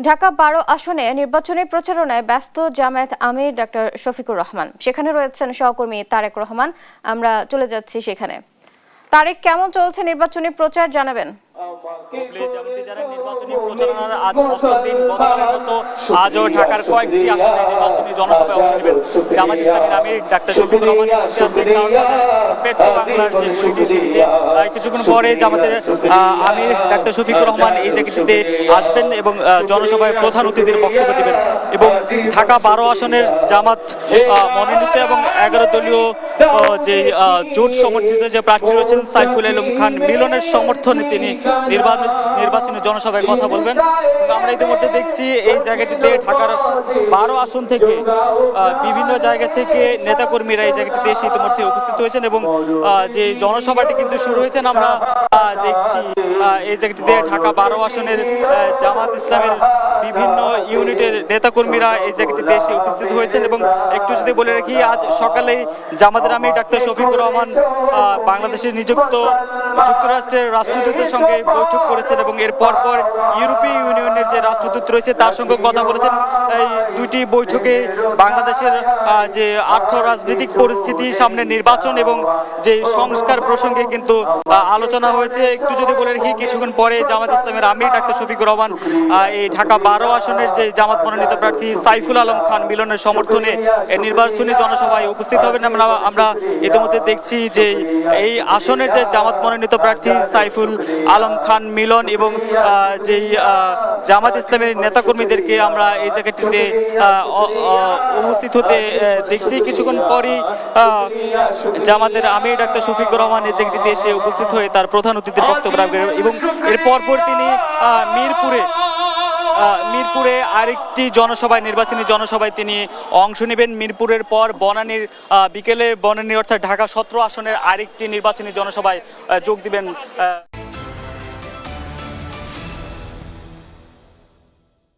ঢাকা ১২ আসনে নির্বাচনী প্রচারণায় ব্যস্ত জামায়াত আমির ডক্টর শফিকুর রহমান। সেখানে রয়েছেন সহকর্মী তারেক রহমান। আমরা চলে যাচ্ছি সেখানে। তারেক, কেমন চলছে নির্বাচনী প্রচার জানাবেন? নির্বাচনী প্রচারণার আজ অষ্টম দিন। গতকালের মতো আজও ঢাকার কয়েকটি আসনে নির্বাচনী জনসভায় অংশ নেবেন জামায়াত ইসলামীর আমির ডাক্তার শফিকুর রহমান। পেট্রো বাংলার যে সেটিতে কিছুক্ষণ পরে জামাতের আমির ডাক্তার শফিকুর রহমান এই জায়গাটিতে আসবেন এবং জনসভায় প্রধান অতিথির বক্তব্য দেবেন। এবং ঢাকা ১২ আসনের জামাত মনোনীত এবং ১১ দলীয় যে জোট সমর্থিত যে প্রার্থী রয়েছেন সাইফুল আলম খান মিলনের সমর্থনে তিনি নির্বাচনী জনসভায় কথা বলবেন। আমরা ইতিমধ্যে দেখছি এই জায়গাটিতে ঢাকার ১২ আসন থেকে বিভিন্ন জায়গা থেকে নেতাকর্মীরা এই জায়গাটিতে এসে ইতিমধ্যে উপস্থিত হয়েছেন এবং যে জনসভাটি কিন্তু শুরু হয়েছেন আমরা দেখছি এই জায়গাটিতে ঢাকা ১২ আসনের জামাত ইসলামের বিভিন্ন ইউনিটের নেতাকর্মীরা এই জায়গাটিতে এসে উপস্থিত হয়েছেন। এবং একটু যদি বলে রাখি, আজ সকালেই জামাতের আমির ডাক্তার শফিকুর রহমান বাংলাদেশে নিযুক্ত যুক্তরাষ্ট্রের রাষ্ট্রদূতের সঙ্গে বৈঠক করেছেন এবং এর পরপর ইউরোপীয় ইউনিয়নের যে রাষ্ট্রদূত রয়েছে তার সঙ্গে কথা বলেছেন। এই দুইটি বৈঠকে বাংলাদেশের যে আর্থ রাজনৈতিক পরিস্থিতি, সামনে নির্বাচন এবং যে সংস্কার প্রসঙ্গে কিন্তু আলোচনা হয়েছে। একটু যদি বলে রাখি, কিছুক্ষণ পরে জামাত ইসলামের আমির ডাক্তার শফিকুর রহমান এই ঢাকা ১২ আসনের যে জামাত মনোনীত প্রার্থী সাইফুল আলম খান মিলনের সমর্থনে নির্বাচনী জনসভায় উপস্থিত হবেন। আমরা ইতিমধ্যে দেখছি যে এই আসনের যে জামাত মনোনীত প্রার্থী সাইফুল আলম খান মিলন এবং যেই জামাত ইসলামের নেতাকর্মীদেরকে আমরা এই জায়গাটিতে উপস্থিত হতে দেখছি। কিছুক্ষণ পরই জামাতের আমির ডাক্তার শফিকুর রহমান এই জায়গাটিতে এসে উপস্থিত হয়ে তার প্রধান অতিথির বক্তব্য রাখবেন এবং এর পরপর তিনি মিরপুরে আরেকটি জনসভায়, নির্বাচনী জনসভায় তিনি অংশ নেবেন। মিরপুরের পর বনানীর বিকেলে বনানীর অর্থাৎ ঢাকা ১৭ আসনের আরেকটি নির্বাচনী জনসভায় যোগ দিবেন।